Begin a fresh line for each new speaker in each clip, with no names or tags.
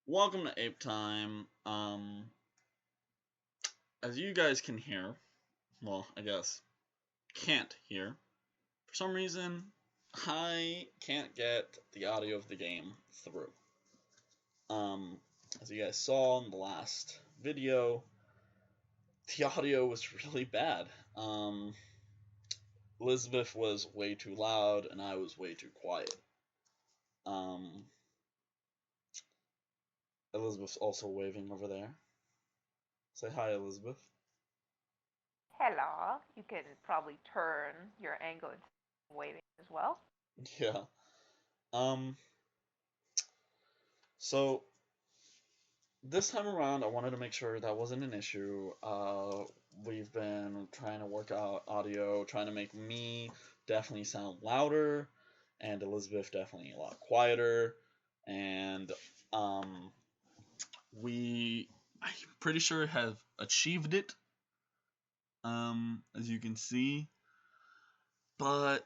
Welcome to Ape Time. As you guys can hear, well, I guess can't hear. For some reason, I can't get the audio of the game through. Um, as you guys saw in the last video, the audio was really bad. Elizabeth was way too loud, and I was way too quiet. Um, Elizabeth's also waving over there. Say hi, Elizabeth.
Hello. You can probably turn your angle and waving as well.
Yeah. Um, so this time around, I wanted to make sure that wasn't an issue. We've been trying to work out audio, trying to make me definitely sound louder, and Elizabeth definitely a lot quieter. And um, I'm pretty sure, have achieved it, as you can see. But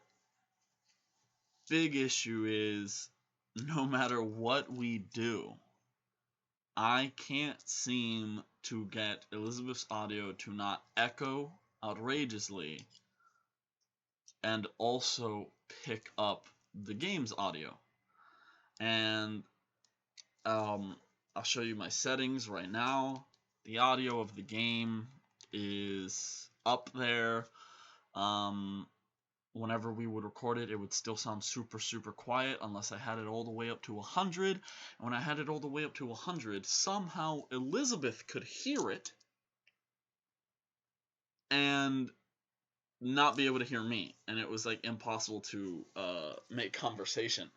big issue is, no matter what we do, I can't seem to get Elizabeth's audio to not echo outrageously and also pick up the game's audio. And I'll show you my settings right now. The audio of the game is up there. Whenever we would record it, it would still sound super, super quiet unless I had it all the way up to 100. And when I had it all the way up to 100, somehow Elizabeth could hear it and not be able to hear me. And it was like impossible to make conversation.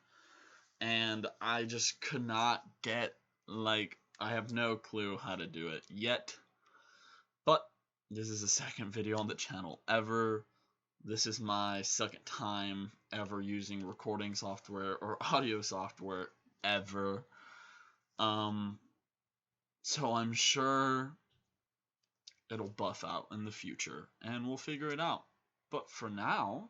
And I just could not get, like, I have no clue how to do it yet. But this is the second video on the channel ever. This is my second time ever using recording software or audio software ever. So I'm sure it'll buff out in the future and we'll figure it out. But for now,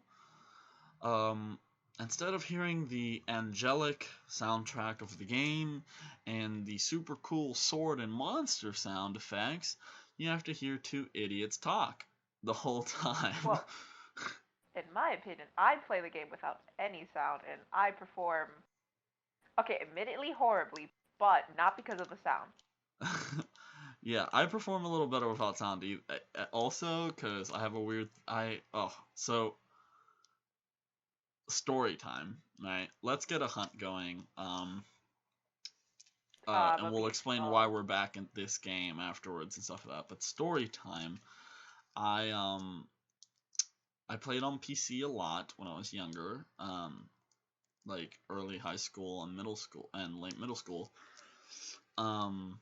instead of hearing the angelic soundtrack of the game and the super cool sword and monster sound effects, you have to hear two idiots talk the whole time.
Well, in my opinion, I play the game without any sound and I perform, okay, admittedly horribly, but not because of the sound.
Yeah, I perform a little better without sound also because I have a weird so story time, right? Let's get a hunt going. And
A
we'll
beast.
explain why we're back in this game afterwards and stuff like that. But story time, I um I played on PC a lot when I was younger, like early high school and middle school and late middle school. Um,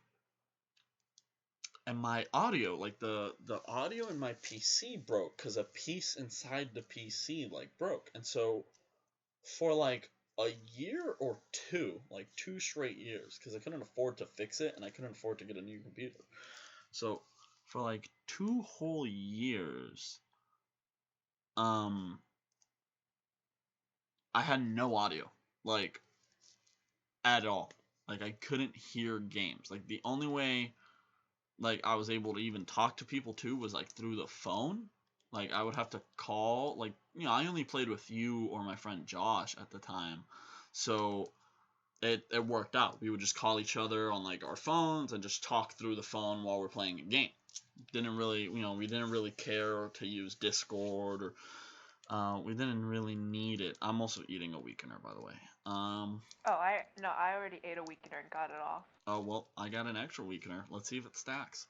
and my audio, like the audio in my PC broke because a piece inside the PC like broke, and so for like a year or two, like 2 straight years, because I couldn't afford to fix it and I couldn't afford to get a new computer. So for like 2 whole years, um, I had no audio, like at all. Like I couldn't hear games. Like the only way like I was able to even talk to people too was like through the phone. Like I would have to call, like, I only played with you or my friend Josh at the time. So it worked out. We would just call each other on like our phones and just talk through the phone while we're playing a game. Didn't really, we didn't really care to use Discord, or we didn't really need it. I'm also eating a weakener, by the way.
Oh, I already ate a weakener and got it off.
Oh well, I got an extra weakener. Let's see if it stacks.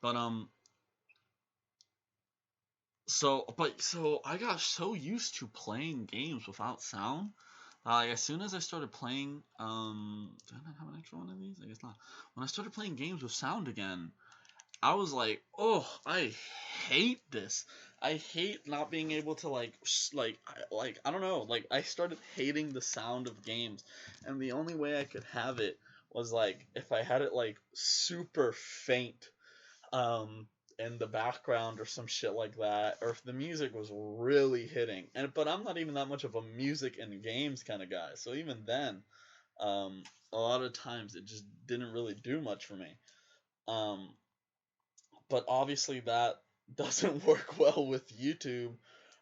But so I got so used to playing games without sound. As soon as I started playing, did I not have an extra one of these? I guess not. When I started playing games with sound again, I was like, oh, I hate this. I hate not being able to I don't know, like I started hating the sound of games, and the only way I could have it was like if I had it like super faint, um, in the background or some shit like that, or if the music was really hitting. But I'm not even that much of a music and games kind of guy, so even then, A lot of times it just didn't really do much for me. Um, but obviously that doesn't work well with YouTube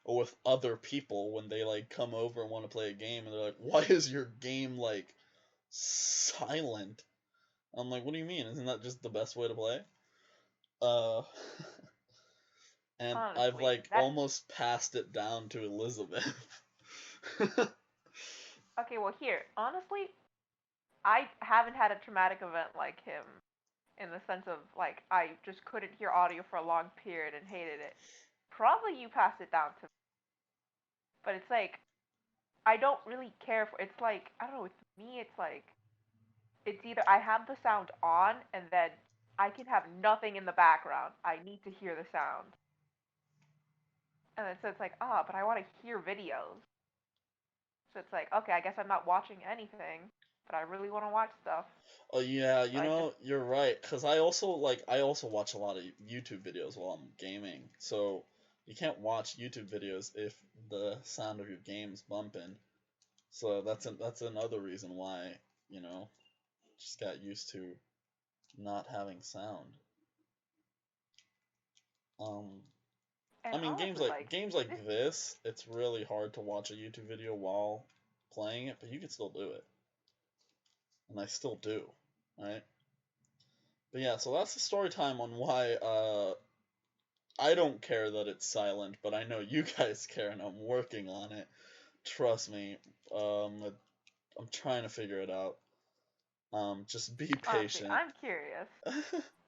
or with other people when they like come over and want to play a game and they're like, "Why is your game like silent?" I'm like, "What do you mean? Isn't that just the best way to play?" Uh, and I've
Honestly,
like
that's
almost passed it down to Elizabeth.
okay. Well, here, honestly, I haven't had a traumatic event like him in the sense of like I just couldn't hear audio for a long period and hated it. Probably you passed it down to me, but it's like I don't really care for. It's like I don't know. With me, it's like it's either I have the sound on and then I can have nothing in the background. I need to hear the sound, and then so it's like but I want to hear videos. So it's like okay, I guess I'm not watching anything, but I really want to watch stuff.
Oh yeah,
So I just
you're right. Cause I also watch a lot of YouTube videos while I'm gaming. So you can't watch YouTube videos if the sound of your game's bumping. So that's another reason why, you know, just got used to not having sound. Um, I
and
mean
honestly like
games
this.
like this, it's really hard to watch a YouTube video while playing it, but you can still do it. And I still do, right? But yeah, so that's the story time on why I don't care that it's silent, but I know you guys care and I'm working on it. Trust me. I'm trying to figure it out. Just be
Honestly,
patient.
I'm curious.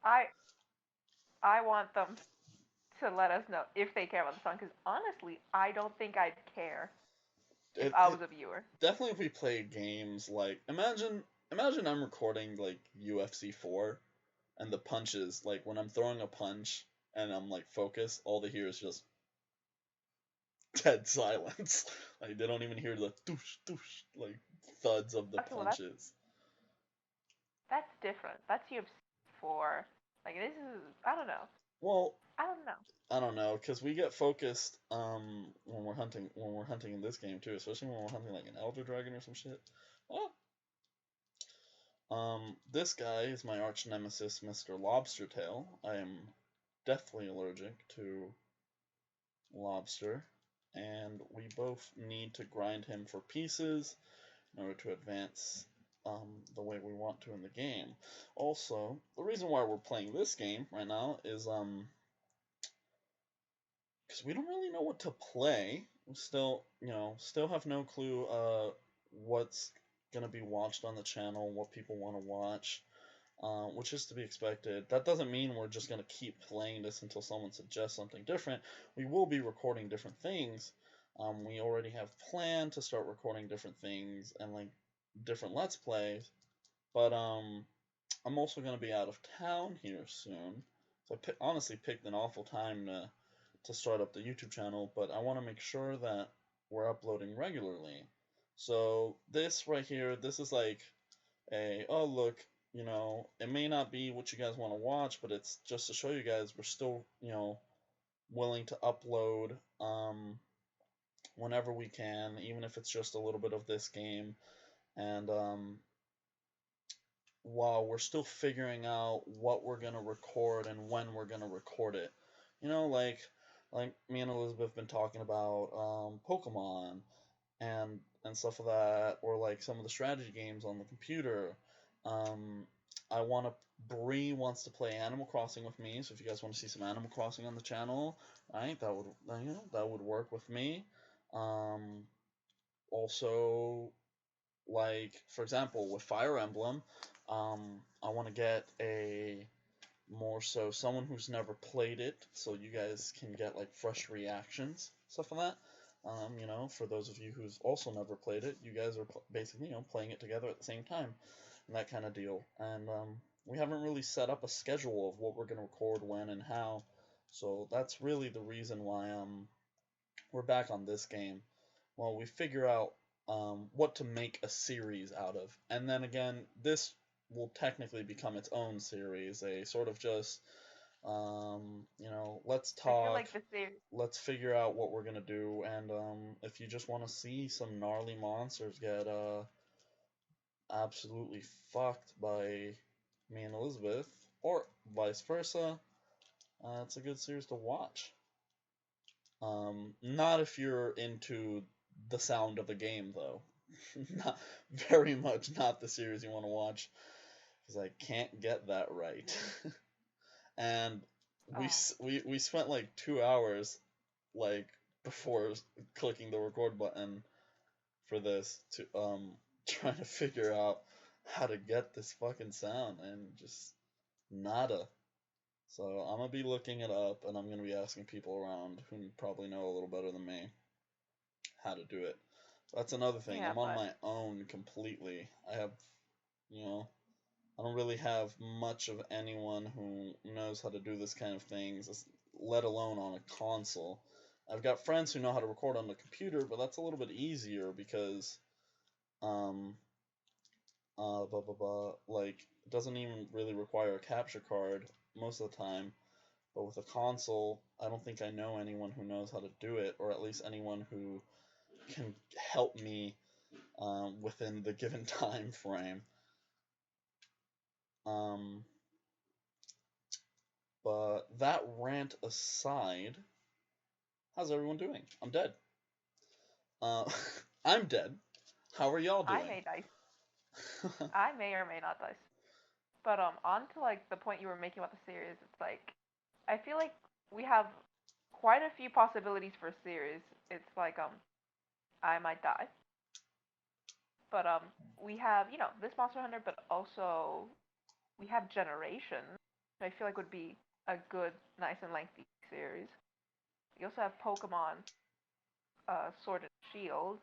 I I want them to let us know if they care about the song because honestly, I don't think I'd care if I
it
was a viewer.
definitely if we play games like imagine I'm recording like UFC 4 and the punches like when I'm throwing a punch and I'm like focused, all they hear is just dead silence. Like they don't even hear the doosh doosh like thuds of the
Okay, well
punches.
that's different. That's UFC 4. Like this is I don't know.
Well,
I don't know.
I don't know, cause we get focused when we're hunting in this game too, especially when we're hunting like an elder dragon or some shit. Oh. This guy is my arch nemesis, Mr. Lobstertail. I am deathly allergic to lobster, and we both need to grind him for pieces in order to advance the way we want to in the game. Also, the reason why we're playing this game right now is because we don't really know what to play. We still, still have no clue what's gonna be watched on the channel, what people want to watch, which is to be expected. That doesn't mean we're just gonna keep playing this until someone suggests something different. We will be recording different things. We already have planned to start recording different things and like different let's plays, but I'm also gonna be out of town here soon. So honestly picked an awful time to start up the YouTube channel, but I want to make sure that we're uploading regularly. So this right here, this is like oh look, it may not be what you guys want to watch, but it's just to show you guys we're still, willing to upload whenever we can, even if it's just a little bit of this game. And while we're still figuring out what we're gonna record and when we're gonna record it. Like me and Elizabeth have been talking about Pokemon and stuff of that, or like some of the strategy games on the computer. Um, I want to. Bree wants to play Animal Crossing with me, so if you guys want to see some Animal Crossing on the channel, right, that would that would work with me. Um, Also, like for example, with Fire Emblem, I want to get a more so someone who's never played it, so you guys can get like fresh reactions, stuff like that. For those of you who's also never played it, you guys are basically playing it together at the same time, and that kind of deal. And we haven't really set up a schedule of what we're gonna record when and how, so that's really the reason why we're back on this game. Well, we figure out what to make a series out of. And then again, this will technically become its own series, a sort of just, let's
I feel
talk,
like the series.
let's figure out what we're gonna do, and if you just want to see some gnarly monsters absolutely fucked by me and Elizabeth, or vice versa, it's a good series to watch. Not if you're into the sound of the game, though. Not very much not the series you want to watch, because I can't get that right. And
Oh.
we spent like 2 hours like before clicking the record button for this to trying to figure out how to get this fucking sound and just nada. So I'm gonna be looking it up and I'm gonna be asking people around who probably know a little better than me how to do it. That's another thing.
Yeah,
I'm on
but
my own completely. I have, you know, I don't really have much of anyone who knows how to do this kind of things, let alone on a console. I've got friends who know how to record on the computer, but that's a little bit easier because, um, like, it doesn't even really require a capture card most of the time. But with a console, I don't think I know anyone who knows how to do it, or at least anyone who can help me within the given time frame. Um, but that rant aside, how's everyone doing? I'm dead. Uh, I'm dead. How are y'all
I
doing?
may dice. I may or may not dice. But on to like the point you were making about the series, it's like I feel like we have quite a few possibilities for a series. It's like I might die. But we have, this Monster Hunter, but also we have Generations, which I feel like would be a good, nice and lengthy series. We also have Pokemon Sword and Shield,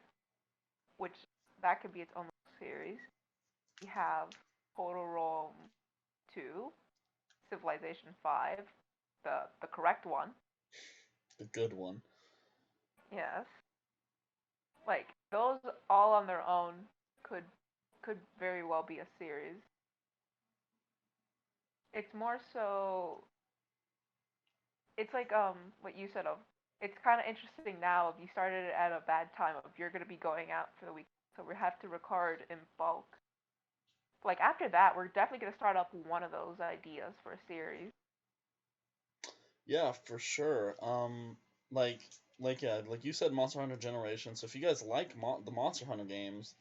which that could be its own series. We have Total Realm 2, Civilization 5, the correct one.
The good one.
Yes. Like those all on their own could could very well be a series. It's more so it's like what you said of it's kind of interesting now if you started it at a bad time if you're going to be going out for the week, so we have to record in bulk. Like after that we're definitely going to start up one of those ideas for a series.
Yeah, for sure. Like, yeah, like you said, Monster Hunter Generations. So if you guys like the Monster Hunter games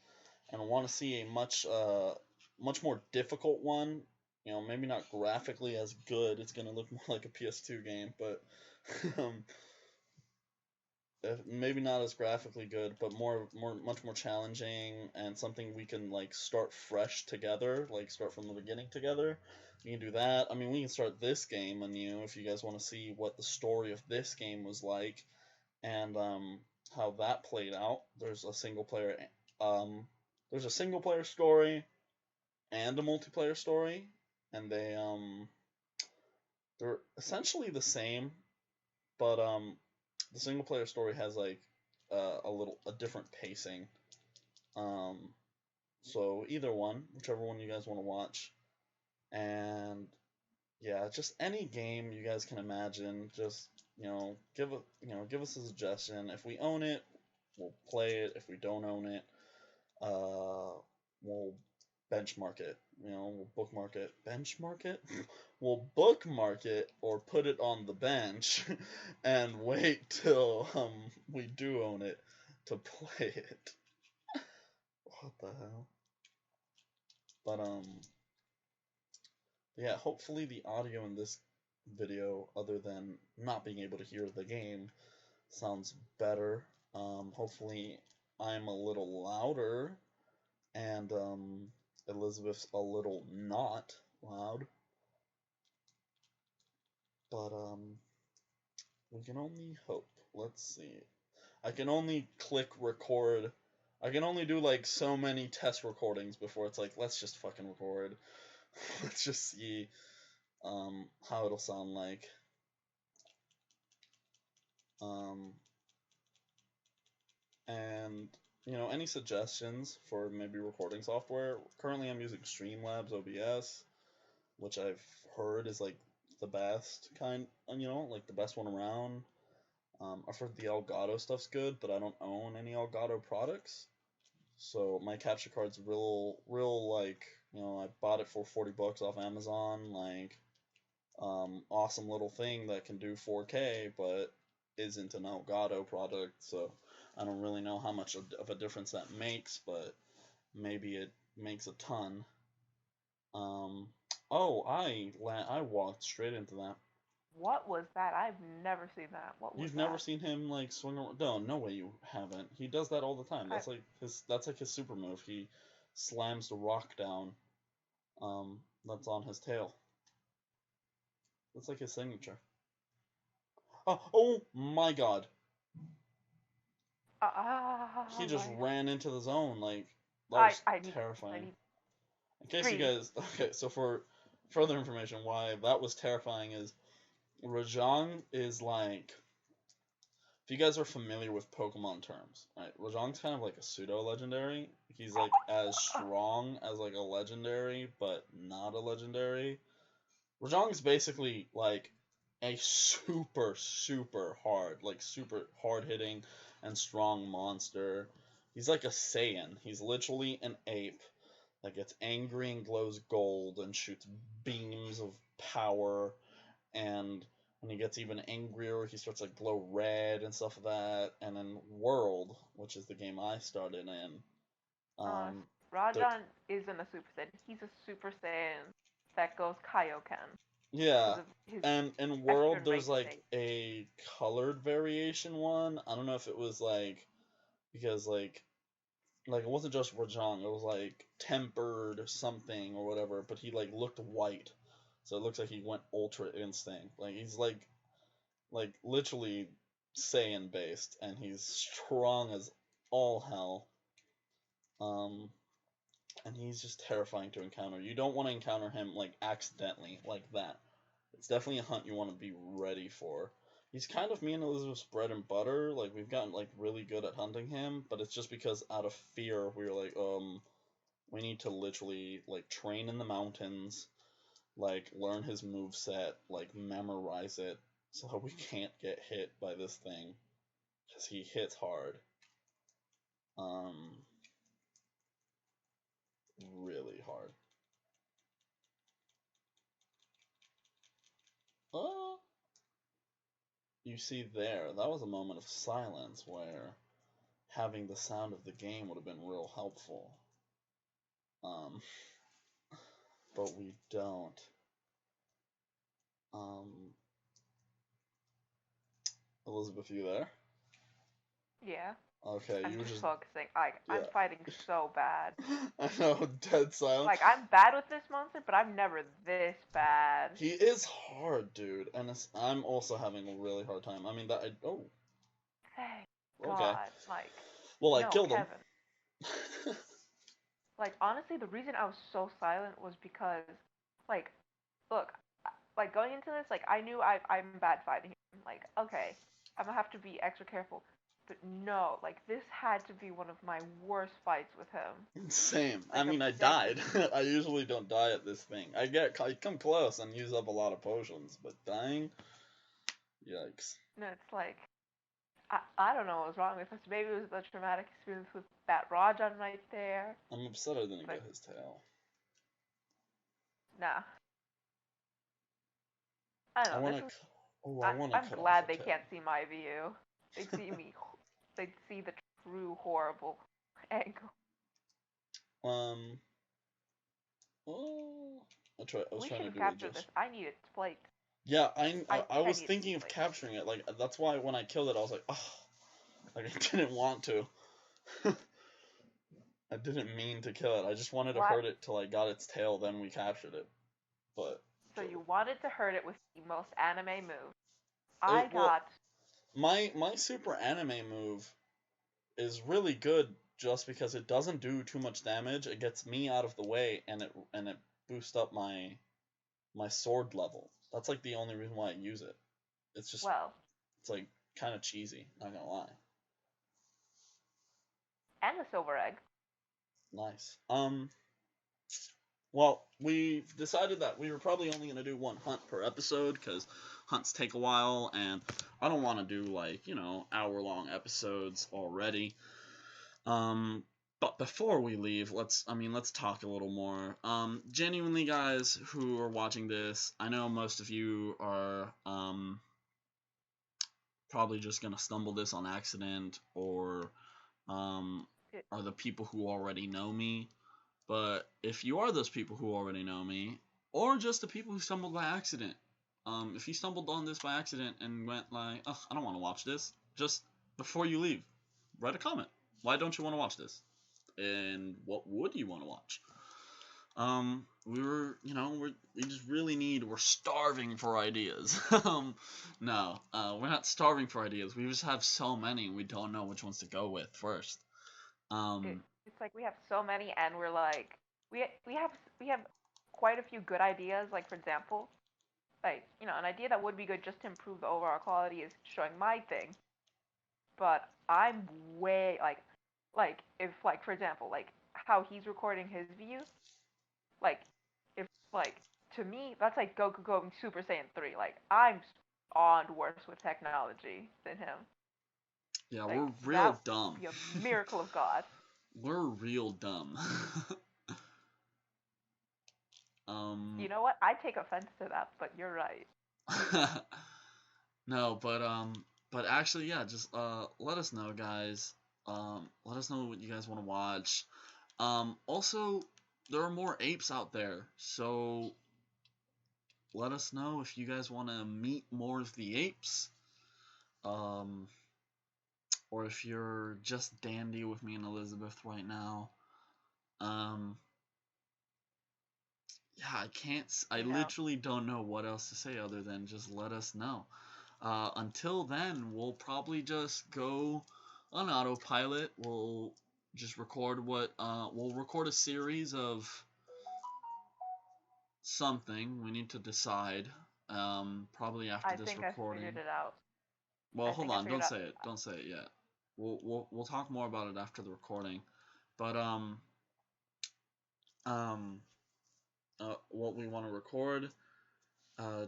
and want to see a much more difficult one, maybe not graphically as good. It's gonna look more like a PS2 game, but um, maybe not as graphically good, but much more challenging and something we can like start fresh together, like start from the beginning together. We can do that. I mean, we can start this game anew if you guys want to see what the story of this game was like and how that played out. Um, there's a single player story and a multiplayer story, and they're essentially the same, but the single player story has like a different pacing. Um, so either one, whichever one you guys want to watch, and yeah, just any game you guys can imagine. Just give us a suggestion. If we own it, we'll play it. If we don't own it, we'll benchmark it. We'll bookmark it. Benchmark it? We'll bookmark it or put it on the bench and wait till we do own it to play it. What the hell? But yeah, hopefully the audio in this video, other than not being able to hear the game, sounds better. Hopefully I'm a little louder and Elizabeth's a little not loud. But we can only hope. Let's see. I can only click record. I can only do like so many test recordings before it's like let's just fucking record. Let's just see how it'll sound like. Um and any suggestions for maybe recording software? Currently I'm using Streamlabs OBS, which I've heard is like the best kind, like the best one around. I've heard the Elgato stuff's good, but I don't own any Elgato products. So my capture card's real like, I bought it for $40 off Amazon, like, awesome little thing that can do 4K, but isn't an Elgato product, so I don't really know how much of a difference that makes, but maybe it makes a ton. Oh, I walked straight into that.
What was that? I've never seen that. What was
You've never
that?
seen him like swing around? No, no way you haven't. He does that all the time.
I
That's like his super move. He slams the rock down. That's on his tail. That's like his signature. Oh my God! He just
my.
ran into the zone. Like, that was
I need. I
terrifying.
need
In case you
three.
guys, okay, so for further information, why that was terrifying is Rajang is like, if you guys are familiar with Pokemon terms, right? Rajang's kind of like a pseudo legendary. He's like as strong as like a legendary, but not a legendary. Rajang's basically like a super hard, like super hard hitting and strong monster. He's like a Saiyan. He's literally an ape that gets angry and glows gold and shoots beams of power, and when he gets even angrier, he starts like glow red and stuff like that. And then World, which is the game I started in,
Uh,
um, the
Rajan isn't a Super Saiyan. He's a Super Saiyan that goes Kaioken
yeah,
because of his
and in
extra
World there's
enraged
like
state.
a colored variation one. I don't know if it was like because like it wasn't just Rajang, it was like tempered something or whatever, but he like looked white. So it looks like he went Ultra Instinct. Like he's like literally Saiyan based, and he's strong as all hell. Um, and he's just terrifying to encounter. You don't want to encounter him like accidentally like that. It's definitely a hunt you want to be ready for. He's kind of me and Elizabeth's bread and butter. Like we've gotten like really good at hunting him, but it's just because out of fear we were like, we need to literally like train in the mountains, like learn his move set, like memorize it, so that we can't get hit by this thing, because he hits hard. Um, really hard. Uh, you see there, that was a moment of silence where having the sound of the game would have been real helpful. Um, but we don't. Um, Elizabeth, you there?
Yeah,
Okay,
I'm
you were
just
just
focusing. Like I'm
yeah.
fighting so bad.
I know, dead silent.
Like I'm bad with this monster, but I'm never this bad.
He is hard, dude, and I'm also having a really hard time. I mean that.
Thank
Okay.
God. Like
Well, I
no,
killed him.
Kevin. Like honestly, the reason I was so silent was because, like, look, like going into this, like I knew I'm bad fighting him. Like okay, I'm gonna have to be extra careful. But no, like this had to be one of my worst fights with him.
Same. I
Like
mean, I died.
objectively.
I usually don't die at this thing. I come close and use up a lot of potions, but dying, yikes.
No, it's like I don't know what was wrong with us. Maybe it was the traumatic experience with that Rajan right there.
I'm upset I didn't
But
get his tail.
nah, I
I
don't know.
wanna. I wanna
I'm
cut off
glad
a
they
tail.
can't see my view. They'd see me. They'd see the true horrible angle.
Um. Oh, I was
We
trying
should
to
have
do it
captured this.
just.
I need its plate.
Yeah, I
I
was
need its
thinking of
plate.
capturing it. Like that's why when I killed it, I was like, oh, like I didn't want to. I didn't mean to kill it. I just wanted to
What?
hurt it till I got its tail. Then we captured it. But
So you wanted to hurt it with the most anime move. I
it well,
got.
my super anime move is really good just because it doesn't do too much damage. It gets me out of the way, and it boosts up my sword level. That's like the only reason why I use it. It's just
Well,
it's like kind of cheesy. Not gonna lie.
and the silver egg.
Nice. Well, we've decided that we were probably only going to do one hunt per episode because hunts take a while, and I don't want to do like, hour long episodes already. Um, But before we leave, let's talk a little more. Genuinely, guys who are watching this, I know most of you are probably just gonna stumble this on accident, or are the people who already know me. But if you are those people who already know me, or just the people who stumbled by accident, if you stumbled on this by accident and went like, "Ugh, I don't want to watch this," just before you leave, write a comment. Why don't you want to watch this? And what would you want to watch? We just really we're starving for ideas. No, we're not starving for ideas. We just have so many, we don't know which ones to go with first.
It's like we have so many, and we're like, we have quite a few good ideas. Like for example, like an idea that would be good just to improve the overall quality is showing my thing. But I'm way like if like for example like how he's recording his view, like if like to me that's like Goku going Super Saiyan 3. Like I'm on worse with technology than him.
Yeah,
Like
we're real
that
dumb.
would be a miracle of God.
We're real dumb.
You know what? I take offense to that, but you're right.
No, but actually, yeah, just let us know, guys. Let us know what you guys want to watch. Also, there are more apes out there, so let us know if you guys want to meet more of the apes. Or if you're just dandy with me and Elizabeth right now. Yeah, I literally don't know what else to say other than just let us know. Until then, we'll probably just go on autopilot. We'll just record we'll record a series of something. We need to decide. Probably after
I
this
think I
recording.
figured it out.
Well,
I
hold
think I
on.
figured
Don't
out.
say it. Don't say it yet. We'll talk more about it after the recording. But um, what we want to record,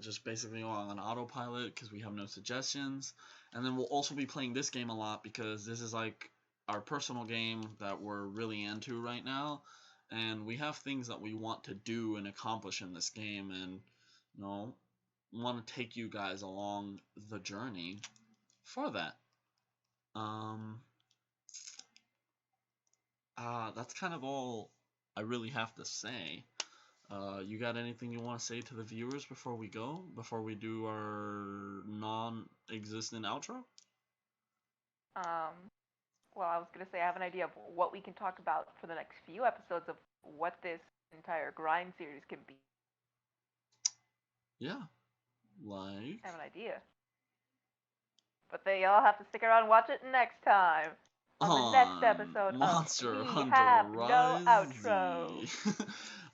just basically on autopilot because we have no suggestions. And then we'll also be playing this game a lot because this is like our personal game that we're really into right now. And we have things that we want to do and accomplish in this game, and want to take you guys along the journey for that. That's kind of all I really have to say. You got anything you want to say to the viewers before we go? Before we do our non-existent outro?
Well, I was gonna say I have an idea of what we can talk about for the next few episodes of what this entire grind series can be.
Yeah, like.
I have an idea. But they all have to stick around and watch it next time on the next episode
Monster
of We
Hunter
Have No
Rise
Outro.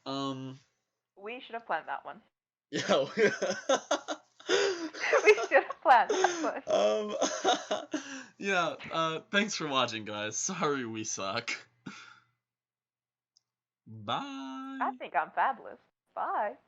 Z.
We should have planned that one.
Yeah.
We should have planned that
one. Yeah. Thanks for watching, guys. Sorry we suck. Bye.
I think I'm fabulous. Bye.